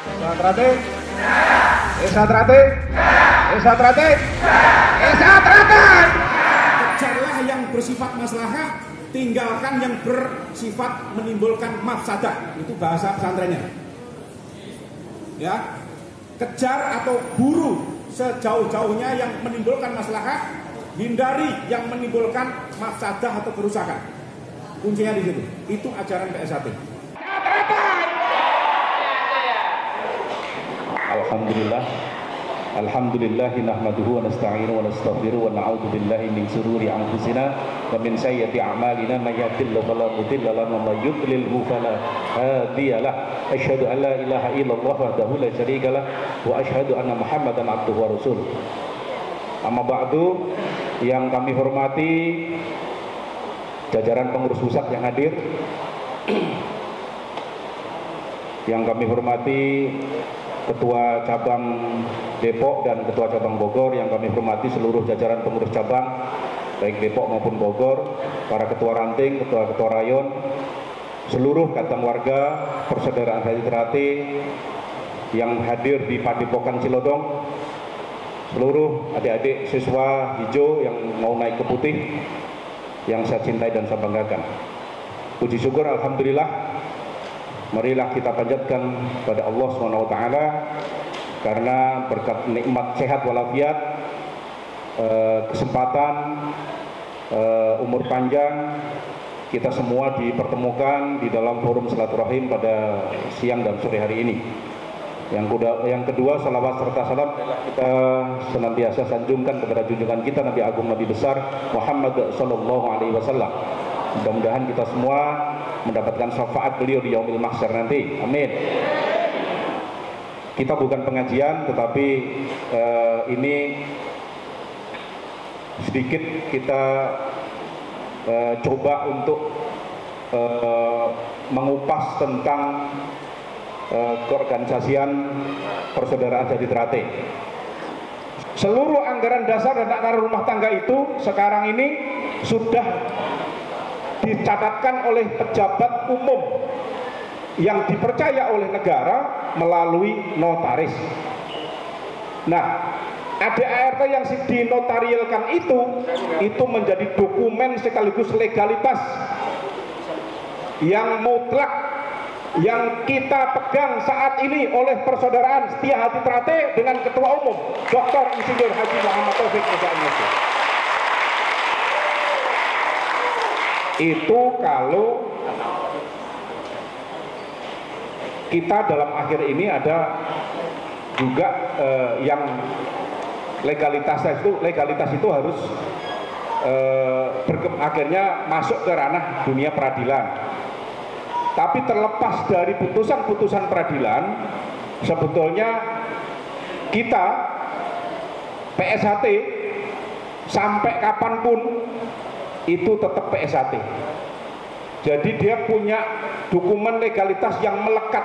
Esatrate, Esatrate, Esatrate, Esatrate. Kejarlah yang bersifat maslahah, tinggalkan yang bersifat menimbulkan mafsadah. Itu bahasa pesantrennya. Ya, kejar atau buru sejauh-jauhnya yang menimbulkan maslahah, hindari yang menimbulkan mafsadah atau kerusakan. Kuncinya di situ. Itu ajaran PSAT. Alhamdulillah. Alhamdulillahi nahmaduhu wa nasta'inuhu wa nastaghfiruhu wa na'udzu billahi min shururi anfusina wa min sayyiati a'malina may yahdihillahu fala mudilla lahu wa may yudlilhu fala hadiya lahu. Asyhadu an la ilaha illallah wahdahu la syarika lahu wa asyhadu anna Muhammadan abduhu wa rasuluh. Amma ba'du, yang kami hormati jajaran pengurus pusat yang hadir, yang kami hormati Ketua Cabang Depok dan Ketua Cabang Bogor, yang kami hormati seluruh jajaran pengurus cabang baik Depok maupun Bogor, para ketua ranting, ketua-ketua rayon, seluruh katang warga persaudaraan Haji Trate yang hadir di Padepokan Cilodong, seluruh adik-adik siswa hijau yang mau naik ke putih yang saya cintai dan saya banggakan. Puji syukur alhamdulillah, marilah kita panjatkan pada Allah SWT karena berkat nikmat sehat walafiat, kesempatan, umur panjang, kita semua dipertemukan di dalam forum silaturahim pada siang dan sore hari ini. Yang kedua, salawat serta salam kita senantiasa sanjungkan kepada junjungan kita Nabi Agung Nabi Besar Muhammad Sallallahu Alaihi Wasallam. Mudah-mudahan kita semua mendapatkan syafaat beliau di yaumil mahsyar nanti. Amin. Kita bukan pengajian, tetapi ini sedikit kita coba untuk mengupas tentang keorganisasian persaudaraan Haji Trate. Seluruh anggaran dasar dan anggaran rumah tangga itu sekarang ini sudah dicatatkan oleh pejabat umum yang dipercaya oleh negara melalui notaris. Nah, ADART yang dinotarialkan itu menjadi dokumen sekaligus legalitas yang mutlak yang kita pegang saat ini oleh persaudaraan Setia Hati Trate dengan Ketua Umum Dr. Insinyur Haji Muhammad Taufik Musa. Itu kalau kita dalam akhir ini ada juga yang legalitas itu harus akhirnya masuk ke ranah dunia peradilan. Tapi terlepas dari putusan-putusan peradilan, sebetulnya kita PSHT sampai kapanpun itu tetap PSHT. Jadi dia punya dokumen legalitas yang melekat,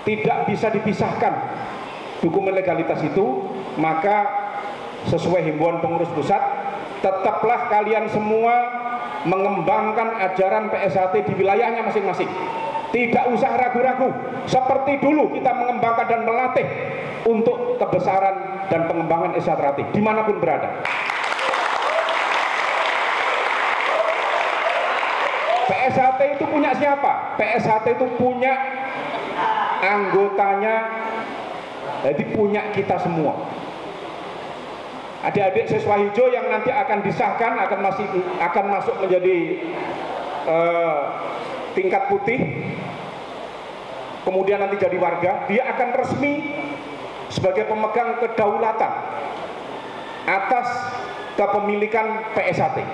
tidak bisa dipisahkan dokumen legalitas itu. Maka sesuai himbauan pengurus pusat, tetaplah kalian semua mengembangkan ajaran PSHT di wilayahnya masing-masing. Tidak usah ragu-ragu, seperti dulu kita mengembangkan dan melatih untuk kebesaran dan pengembangan Esatrate dimanapun berada. PSHT itu punya siapa? PSHT itu punya anggotanya, jadi punya kita semua. Adik-adik siswa hijau yang nanti akan disahkan akan masuk menjadi tingkat putih, kemudian nanti jadi warga, dia akan resmi sebagai pemegang kedaulatan atas kepemilikan PSHT.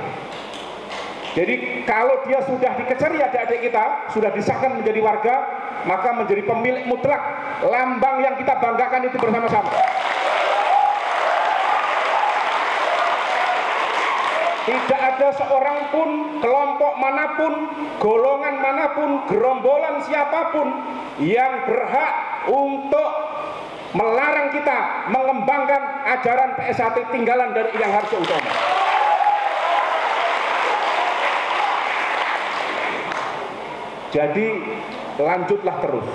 Jadi kalau dia sudah dikecari adik-adik kita, sudah disahkan menjadi warga, maka menjadi pemilik mutlak lambang yang kita banggakan itu bersama-sama. Tidak ada seorang pun, kelompok manapun, golongan manapun, gerombolan siapapun yang berhak untuk melarang kita mengembangkan ajaran PSHT tinggalan dari Yang Harjo Utomo. Jadi lanjutlah terus.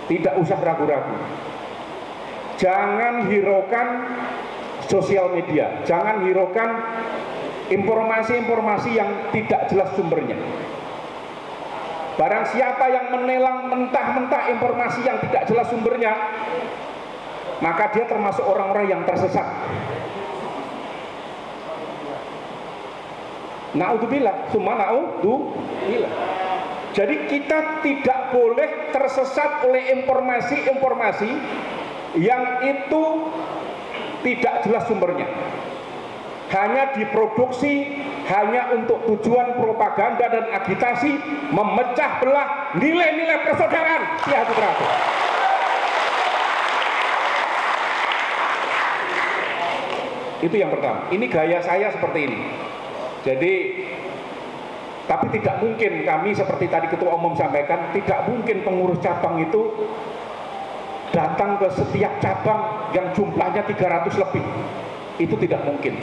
Tidak usah ragu-ragu. Jangan hiraukan sosial media, jangan hiraukan informasi-informasi yang tidak jelas sumbernya. Barang siapa yang menelang mentah-mentah informasi yang tidak jelas sumbernya, maka dia termasuk orang-orang yang tersesat. Na'udzubillah, summa na'udzubillah. Jadi kita tidak boleh tersesat oleh informasi-informasi yang itu tidak jelas sumbernya, hanya diproduksi hanya untuk tujuan propaganda dan agitasi, memecah belah nilai-nilai persaudaraan di hati terakhir. Itu yang pertama. Ini gaya saya seperti ini. Jadi, tapi tidak mungkin kami seperti tadi Ketua Umum sampaikan, tidak mungkin pengurus cabang itu datang ke setiap cabang yang jumlahnya 300 lebih. Itu tidak mungkin.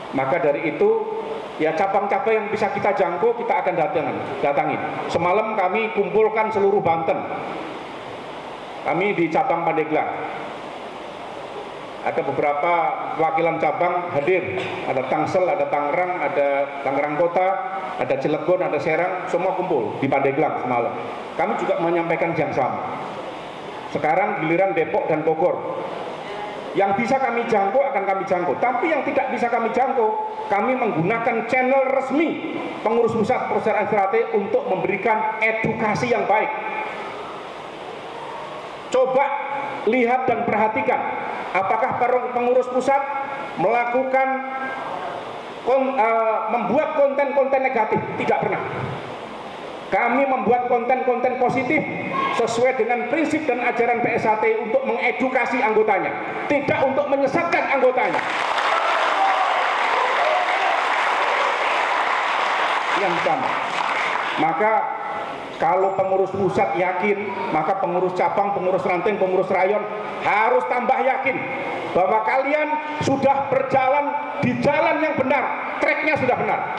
Maka dari itu, ya cabang-cabang yang bisa kita jangkau kita akan datangi. Semalam kami kumpulkan seluruh Banten. Kami di cabang Pandeglang. Ada beberapa wakilan cabang hadir. Ada Tangsel, ada Tangerang, ada Tangerang Kota, ada Cilegon, ada Serang, semua kumpul di Pandeglang semalam. Kami juga menyampaikan yang sama. Sekarang giliran Depok dan Bogor. Yang bisa kami jangkau akan kami jangkau, tapi yang tidak bisa kami jangkau, kami menggunakan channel resmi pengurus pusat persaudaraan Strate untuk memberikan edukasi yang baik. Coba lihat dan perhatikan, apakah pengurus pusat melakukan membuat konten-konten negatif? Tidak pernah. Kami membuat konten-konten positif sesuai dengan prinsip dan ajaran PSAT untuk mengedukasi anggotanya, tidak untuk menyesatkan anggotanya. Yang pertama. Maka kalau pengurus pusat yakin, maka pengurus cabang, pengurus ranting, pengurus rayon harus tambah yakin bahwa kalian sudah berjalan di jalan yang benar, treknya sudah benar,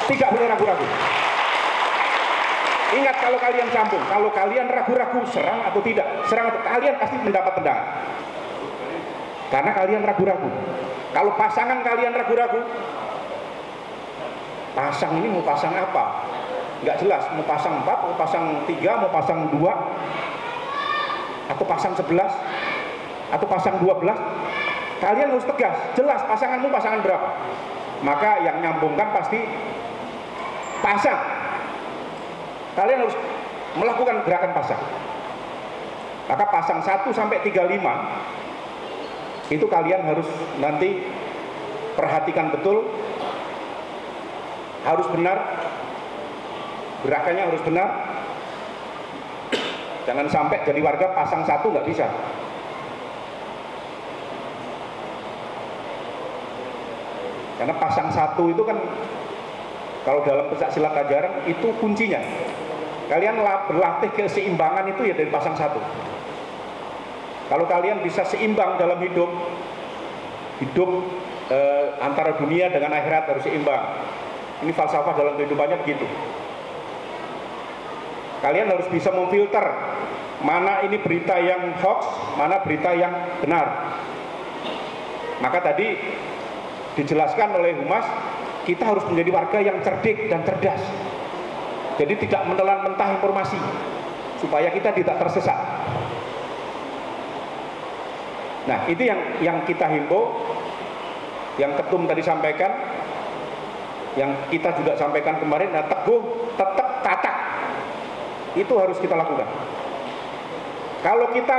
tidak boleh ragu-ragu. Ingat, kalau kalian campur, kalau kalian ragu-ragu serang atau tidak, serang atau kalian pasti mendapat tendangan. Karena kalian ragu-ragu. Kalau pasangan kalian ragu-ragu, pasang ini mau pasang apa? Nggak jelas, mau pasang 4, mau pasang 3, mau pasang 2, atau pasang 11, atau pasang 12. Kalian harus tegas, jelas pasanganmu pasangan berapa. Maka yang nyambungkan pasti pasang. Kalian harus melakukan gerakan pasang. Maka pasang 1 sampai 35 itu kalian harus nanti perhatikan betul, harus benar, gerakannya harus benar. Jangan sampai jadi warga pasang 1 nggak bisa. Karena pasang 1 itu kan kalau dalam pencak silat ajaran itu kuncinya. Kalian berlatih keseimbangan itu ya dari pasang 1. Kalau kalian bisa seimbang dalam hidup antara dunia dengan akhirat harus seimbang. Ini falsafah dalam kehidupannya begitu. Kalian harus bisa memfilter mana ini berita yang hoax, mana berita yang benar. Maka tadi dijelaskan oleh Humas, kita harus menjadi warga yang cerdik dan cerdas. Jadi tidak menelan mentah informasi, supaya kita tidak tersesat. Nah, itu yang kita himbau, yang Ketum tadi sampaikan, yang kita juga sampaikan kemarin, nah, teguh, tetap, tatak. Itu harus kita lakukan. Kalau kita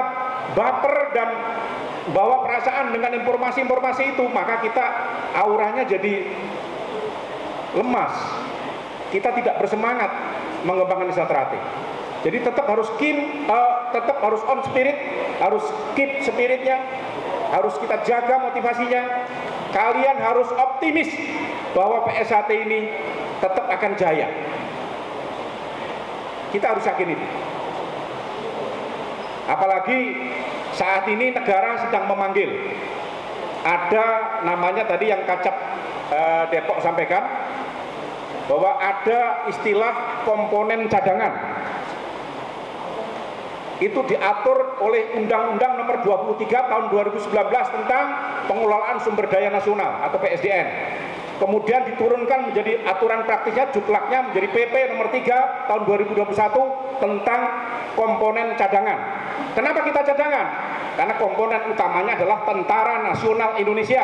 baper dan bawa perasaan dengan informasi-informasi itu, maka kita auranya jadi lemas. Kita tidak bersemangat mengembangkan Strate. Jadi tetap harus tetap harus on spirit, harus keep spiritnya, harus kita jaga motivasinya. Kalian harus optimis bahwa PSAT ini tetap akan jaya. Kita harus yakin itu. Apalagi saat ini negara sedang memanggil. Ada namanya tadi yang Kacap Depok sampaikan, bahwa ada istilah komponen cadangan. itu diatur oleh Undang-Undang Nomor 23 Tahun 2019 tentang Pengelolaan Sumber Daya Nasional atau PSDN. Kemudian diturunkan menjadi aturan praktisnya, juklaknya menjadi PP Nomor 3 Tahun 2021 tentang komponen cadangan. Kenapa kita cadangan? Karena komponen utamanya adalah Tentara Nasional Indonesia.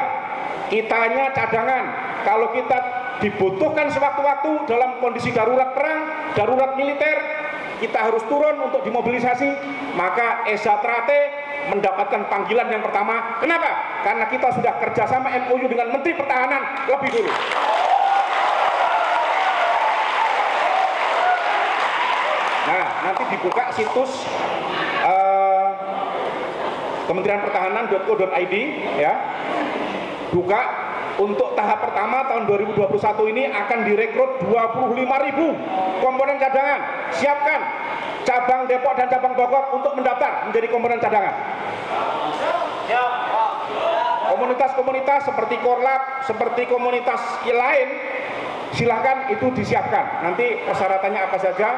Kitanya cadangan. Kalau kita dibutuhkan sewaktu-waktu dalam kondisi darurat perang, darurat militer, kita harus turun untuk dimobilisasi, maka Esatrate mendapatkan panggilan yang pertama. Kenapa? Karena kita sudah kerjasama MOU dengan Menteri Pertahanan lebih dulu. Nah, nanti dibuka situs Kementerian Pertahanan.co.id ya. Buka untuk tahap pertama tahun 2021 ini akan direkrut 25.000 komponen cadangan. Siapkan cabang Depok dan cabang Bogor untuk mendaftar menjadi komponen cadangan. Komunitas-komunitas seperti Korlap, seperti komunitas lain, silahkan itu disiapkan. Nanti persyaratannya apa saja?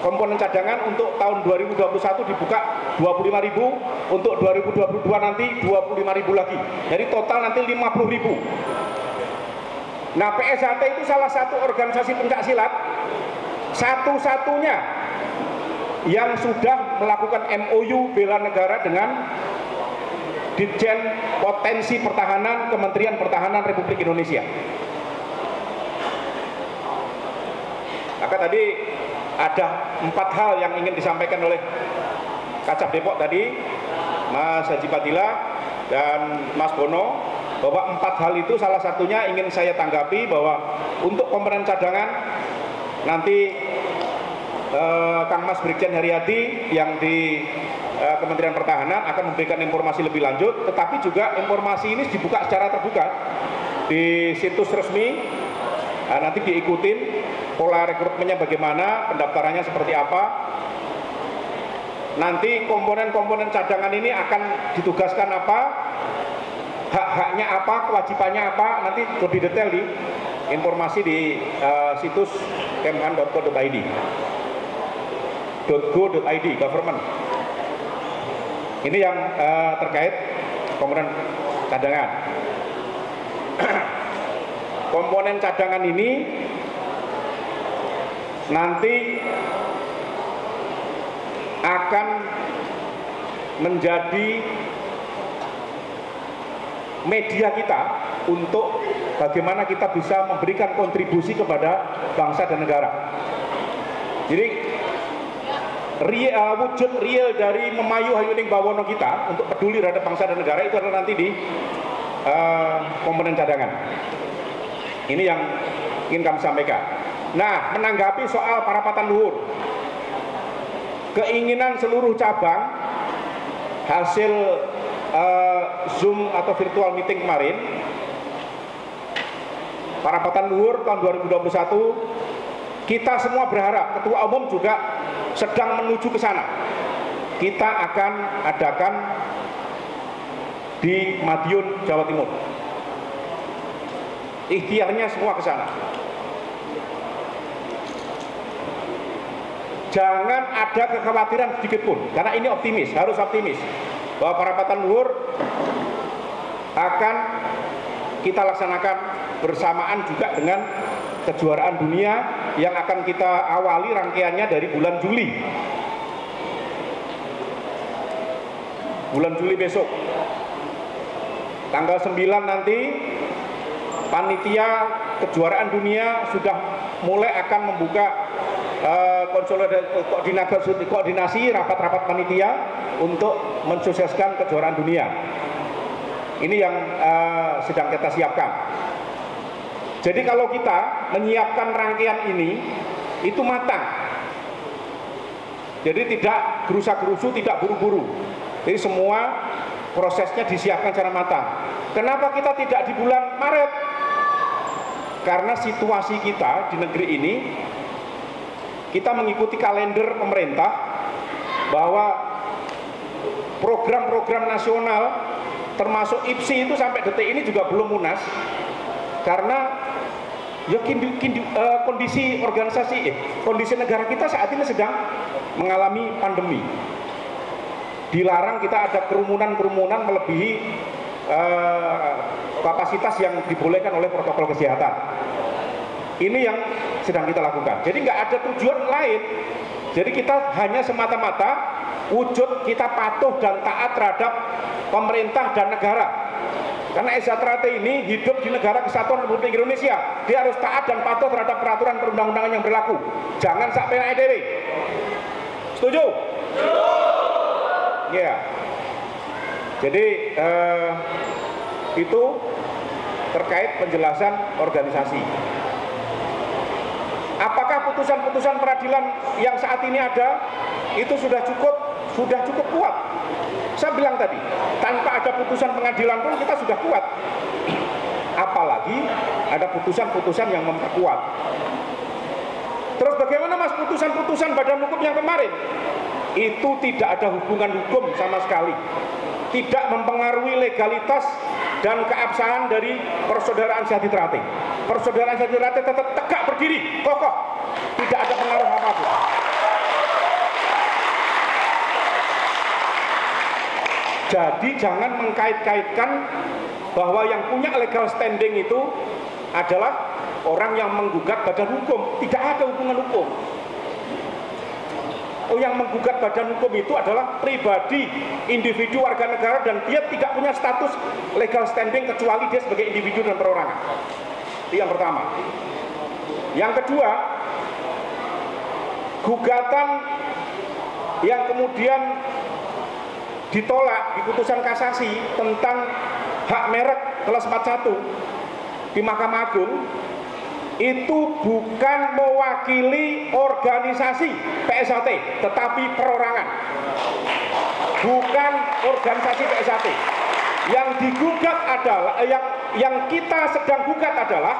Komponen cadangan untuk tahun 2021 dibuka 25.000, untuk 2022 nanti 25.000 lagi. Jadi total nanti 50.000. Nah, PSHT itu salah satu organisasi pencak silat satu-satunya yang sudah melakukan MOU bela negara dengan Ditjen Potensi Pertahanan Kementerian Pertahanan Republik Indonesia. Maka tadi ada 4 hal yang ingin disampaikan oleh Kacab Depok tadi, Mas Haji Padilla dan Mas Bono, bahwa 4 hal itu salah satunya ingin saya tanggapi bahwa untuk komponen cadangan nanti Kang Mas Brigjen Haryadi yang di Kementerian Pertahanan akan memberikan informasi lebih lanjut, tetapi juga informasi ini dibuka secara terbuka di situs resmi. Nanti diikutin pola rekrutmennya bagaimana, pendaftarannya seperti apa. Nanti komponen-komponen cadangan ini akan ditugaskan apa, hak-haknya apa, kewajibannya apa, nanti lebih detail di informasi di situs kemhan.co.id, .go.id, government. Ini yang terkait komponen cadangan. Komponen cadangan ini nanti akan menjadi media kita untuk bagaimana kita bisa memberikan kontribusi kepada bangsa dan negara. Jadi wujud real dari Memayu Hayuning Bawono kita untuk peduli terhadap bangsa dan negara itu adalah nanti di komponen cadangan. Ini yang ingin kami sampaikan. Nah, menanggapi soal parapatan luhur, keinginan seluruh cabang hasil Zoom atau virtual meeting kemarin, parapatan luhur tahun 2021, kita semua berharap, Ketua Umum juga sedang menuju ke sana. Kita akan adakan di Madiun, Jawa Timur. Ikhtiarnya semua ke sana. Jangan ada kekhawatiran sedikit pun, karena ini optimis, harus optimis bahwa parapatan luhur akan kita laksanakan bersamaan juga dengan kejuaraan dunia yang akan kita awali rangkaiannya dari bulan Juli. Bulan Juli besok. Tanggal 9 nanti panitia kejuaraan dunia sudah mulai akan membuka koordinasi rapat-rapat panitia untuk mensukseskan kejuaraan dunia. Ini yang sedang kita siapkan. Jadi kalau kita menyiapkan rangkaian ini itu matang. Jadi tidak gerusa-gerusu, tidak buru-buru. Jadi semua prosesnya disiapkan secara matang. Kenapa kita tidak di bulan Maret? Karena situasi kita di negeri ini, kita mengikuti kalender pemerintah bahwa program-program nasional termasuk IPSI itu sampai detik ini juga belum munas, karena Ya kondisi kondisi negara kita saat ini sedang mengalami pandemi. Dilarang kita ada kerumunan melebihi kapasitas yang dibolehkan oleh protokol kesehatan. Ini yang sedang kita lakukan. Jadi nggak ada tujuan lain. Jadi kita hanya semata-mata wujud kita patuh dan taat terhadap pemerintah dan negara. Karena Eza Trate ini hidup di negara kesatuan Republik Indonesia, dia harus taat dan patuh terhadap peraturan perundang-undangan yang berlaku. Jangan sampai EDW. Setuju? Ya. Yeah. Jadi itu terkait penjelasan organisasi. Apakah putusan-putusan peradilan yang saat ini ada itu sudah cukup kuat? Saya bilang tadi, tanpa ada putusan pengadilan pun kita sudah kuat. Apalagi ada putusan-putusan yang memperkuat. Terus bagaimana mas putusan-putusan badan hukum yang kemarin? Itu tidak ada hubungan hukum sama sekali. Tidak mempengaruhi legalitas dan keabsahan dari Persaudaraan Sehat Trate. Persaudaraan Sehat Trate tetap tegak berdiri, kokoh. Tidak ada pengaruh apapun. Jadi jangan mengkait-kaitkan bahwa yang punya legal standing itu adalah orang yang menggugat badan hukum. Tidak ada hubungan hukum. Oh, yang menggugat badan hukum itu adalah pribadi, individu warga negara, dan dia tidak punya status legal standing kecuali dia sebagai individu dan perorangan. Itu yang pertama. Yang kedua, gugatan yang kemudian ditolak di putusan kasasi tentang hak merek kelas 41 di Mahkamah Agung itu bukan mewakili organisasi PSHT tetapi perorangan, bukan organisasi PSHT. Yang digugat adalah yang kita sedang gugat adalah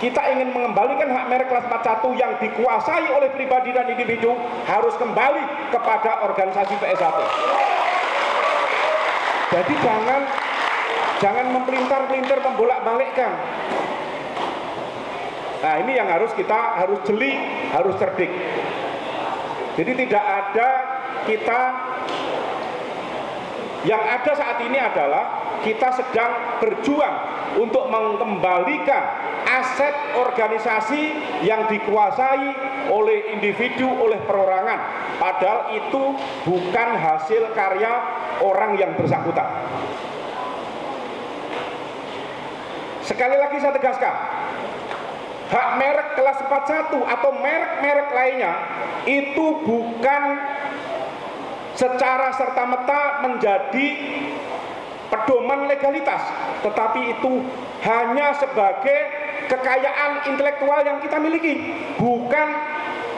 kita ingin mengembalikan hak merek kelas 41 yang dikuasai oleh pribadi dan individu harus kembali kepada organisasi PSHT. Jadi jangan mempelintar-pelintir, membolak-balikkan. Nah, ini yang harus jeli, harus cerdik. Jadi tidak ada yang ada saat ini adalah kita sedang berjuang untuk mengembalikan aset organisasi yang dikuasai oleh individu, oleh perorangan. Padahal itu bukan hasil karya orang yang bersangkutan. Sekali lagi saya tegaskan, hak merek kelas 41 atau merek-merek lainnya itu bukan secara serta-merta menjadi pedoman legalitas, tetapi itu hanya sebagai kekayaan intelektual yang kita miliki, bukan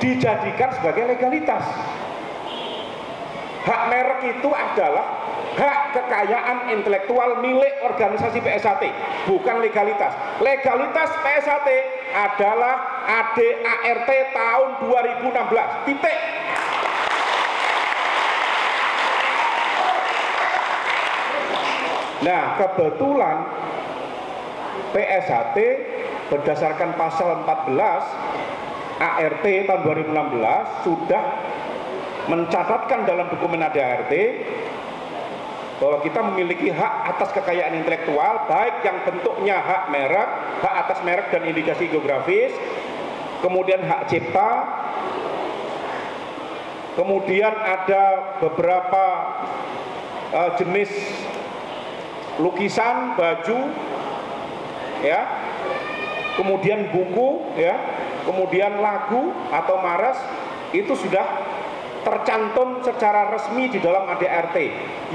dijadikan sebagai legalitas. Hak merek itu adalah hak kekayaan intelektual milik organisasi PSHT, bukan legalitas. Legalitas PSHT adalah ADART tahun 2016. Titik. Nah, kebetulan PSHT berdasarkan pasal 14 ART tahun 2016 sudah mencatatkan dalam dokumen ADART bahwa kita memiliki hak atas kekayaan intelektual, baik yang bentuknya hak merek, hak atas merek dan indikasi geografis, kemudian hak cipta, kemudian ada beberapa jenis lukisan, baju, ya, kemudian buku, ya, kemudian lagu atau maras, itu sudah tercantum secara resmi di dalam ADART.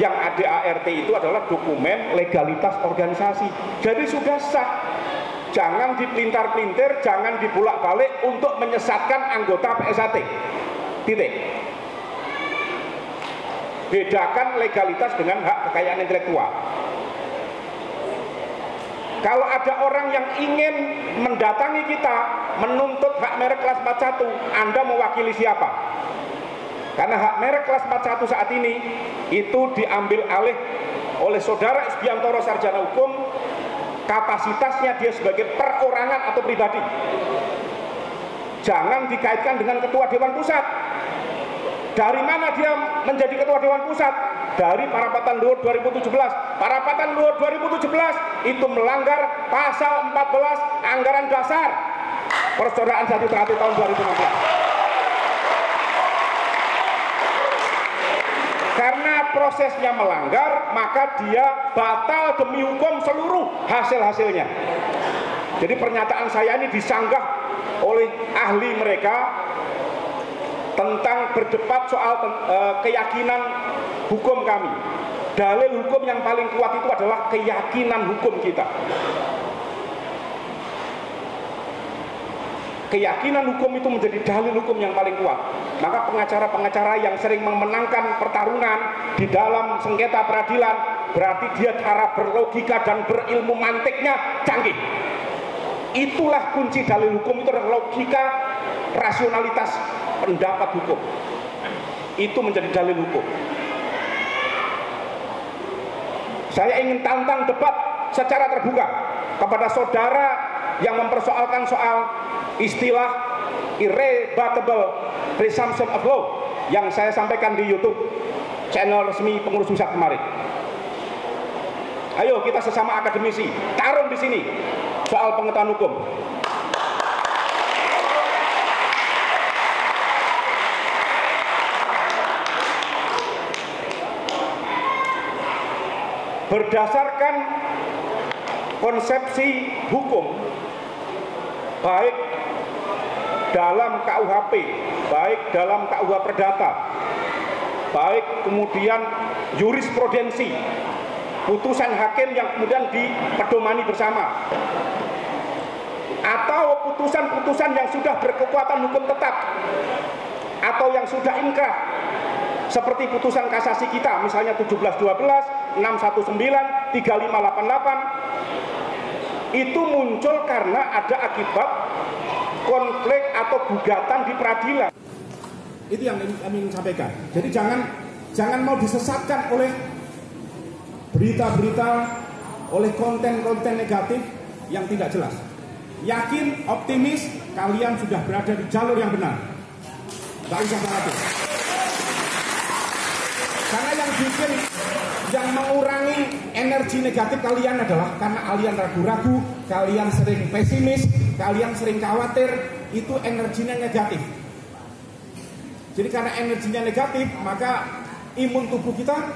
Yang ADART itu adalah dokumen legalitas organisasi. Jadi sudah sah. Jangan dipelintar-pelintir, jangan dibolak-balik untuk menyesatkan anggota PSHT. Titik. Bedakan legalitas dengan hak kekayaan intelektual. Kalau ada orang yang ingin mendatangi kita menuntut hak merek kelas 41, Anda mewakili siapa? Karena hak merek kelas 41 saat ini itu diambil alih oleh saudara Isbiantoro sarjana hukum kapasitasnya dia sebagai perorangan atau pribadi. Jangan dikaitkan dengan ketua Dewan Pusat. Dari mana dia menjadi ketua Dewan Pusat? Dari Parapatan Luhur 2017. Parapatan Luhur 2017 itu melanggar pasal 14 Anggaran Dasar Persaudaraan Sejahtera tahun 2016. Karena prosesnya melanggar, maka dia batal demi hukum seluruh hasil-hasilnya. Jadi pernyataan saya ini disanggah oleh ahli mereka tentang berdebat soal keyakinan hukum kami. Dalil hukum yang paling kuat itu adalah keyakinan hukum kita. Keyakinan hukum itu menjadi dalil hukum yang paling kuat. Maka pengacara-pengacara yang sering memenangkan pertarungan di dalam sengketa peradilan, berarti dia cara berlogika dan berilmu mantiknya canggih. Itulah kunci dalil hukum, itu adalah logika, rasionalitas pendapat hukum. Itu menjadi dalil hukum. Saya ingin tantang debat secara terbuka kepada saudara yang mempersoalkan soal istilah irrebuttable presumption of law yang saya sampaikan di YouTube channel resmi pengurus pusat kemarin. Ayo kita sesama akademisi tarung di sini soal pengetahuan hukum. Berdasarkan konsepsi hukum, baik dalam KUHP, baik dalam KUH Perdata, baik kemudian jurisprudensi, putusan hakim yang kemudian dipedomani bersama, atau putusan-putusan yang sudah berkekuatan hukum tetap, atau yang sudah inkrah, seperti putusan kasasi kita, misalnya 1712, 619, 3588, itu muncul karena ada akibat konflik atau gugatan di peradilan. Itu yang kami ingin sampaikan. Jadi jangan mau disesatkan oleh berita-berita, oleh konten-konten negatif yang tidak jelas. Yakin, optimis, kalian sudah berada di jalur yang benar. Gak usah khawatir. Karena yang mengurangi energi negatif kalian adalah karena kalian ragu-ragu, kalian sering pesimis, kalian sering khawatir, itu energinya negatif. Jadi karena energinya negatif, maka imun tubuh kita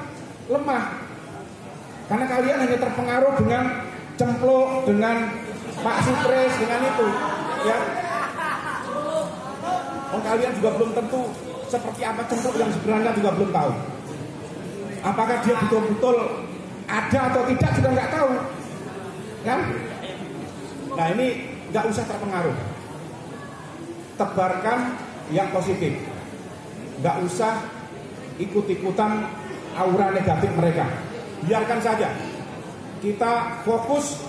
lemah. Karena kalian hanya terpengaruh dengan cempluk, dengan Pak Supres, dengan itu, ya. Kalian juga belum tentu seperti apa cempluk yang sebenarnya juga belum tahu. Apakah dia betul-betul ada atau tidak juga nggak tahu, kan? Nah ini nggak usah terpengaruh. Tebarkan yang positif. Nggak usah ikut-ikutan aura negatif mereka. Biarkan saja. Kita fokus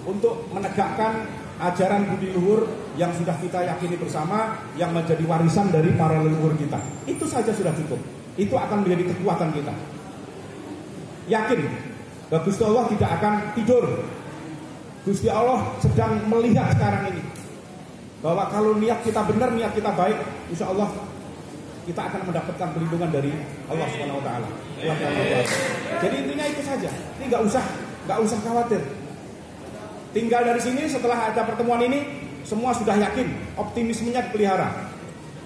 untuk menegakkan ajaran budi luhur yang sudah kita yakini bersama, yang menjadi warisan dari para leluhur kita. Itu saja sudah cukup. Itu akan menjadi kekuatan kita. Yakin bahwa Gusti Allah tidak akan tidur. Gusti Allah sedang melihat sekarang ini bahwa kalau niat kita benar, niat kita baik, insya Allah kita akan mendapatkan perlindungan dari Allah Subhanahu Wa Taala. Jadi intinya itu saja. Ini nggak usah khawatir. Tinggal dari sini setelah ada pertemuan ini, semua sudah yakin, optimismenya dipelihara,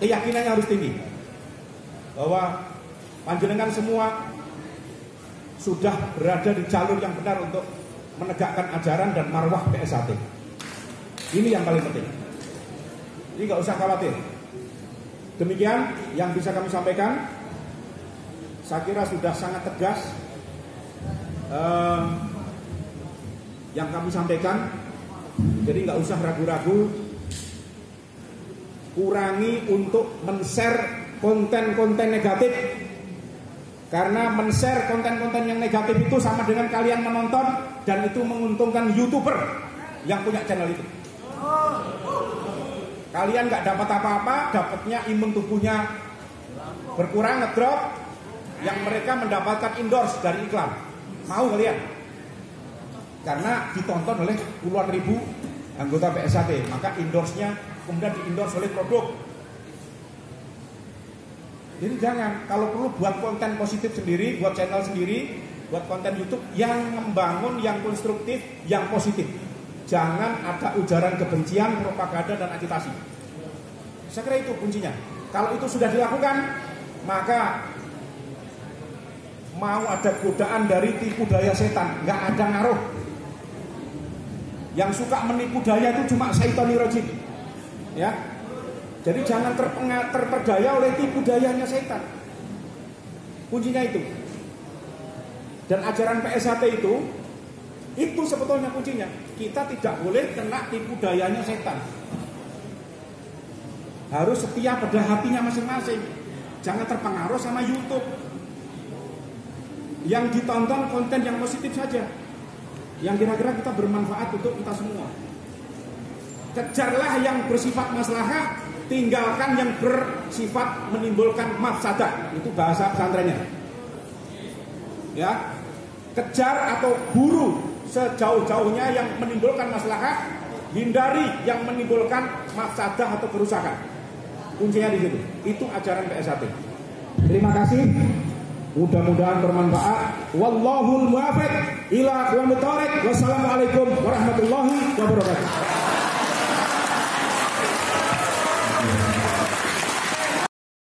keyakinannya harus tinggi bahwa panjenengan semua sudah berada di jalur yang benar untuk menegakkan ajaran dan marwah PSAT. Ini yang paling penting. Jadi nggak usah khawatir. Demikian yang bisa kami sampaikan. Saya kira sudah sangat tegas yang kami sampaikan. Jadi nggak usah ragu-ragu. Kurangi untuk men-share konten-konten negatif. Karena men-share konten-konten yang negatif itu sama dengan kalian menonton dan itu menguntungkan YouTuber yang punya channel itu. Kalian nggak dapat apa-apa, dapatnya imun tubuhnya berkurang, ngedrop, yang mereka mendapatkan endorse dari iklan. Mau kalian? karena ditonton oleh puluhan ribu anggota PSAT, maka endorse-nya kemudian di-endorse oleh produk. Jadi jangan, kalau perlu buat konten positif sendiri, buat channel sendiri, buat konten YouTube yang membangun, yang konstruktif, yang positif. Jangan ada ujaran kebencian, propaganda dan agitasi. Saya kira itu kuncinya. Kalau itu sudah dilakukan, maka mau ada godaan dari tipu daya setan, nggak ada ngaruh. Yang suka menipu daya itu cuma syaitonir rajim, ya. Jadi jangan terperdaya oleh tipu dayanya setan. Kuncinya itu. Dan ajaran PSAT itu sebetulnya kuncinya. Kita tidak boleh kena tipu dayanya setan. Harus setia pada hatinya masing-masing. Jangan terpengaruh sama YouTube. Yang ditonton konten yang positif saja, yang kira-kira kita bermanfaat untuk kita semua. Kejarlah yang bersifat maslahah, tinggalkan yang bersifat menimbulkan mafsadah. Itu bahasa pesantrennya. Ya, kejar atau buru sejauh-jauhnya yang menimbulkan maslahah, hindari yang menimbulkan mafsadah atau kerusakan. Kuncinya di situ. Itu ajaran PSAT. Terima kasih. Mudah-mudahan bermanfaat. Wallahul muwaffiq ila aqwamit thoriq. Wassalamualaikum warahmatullahi wabarakatuh.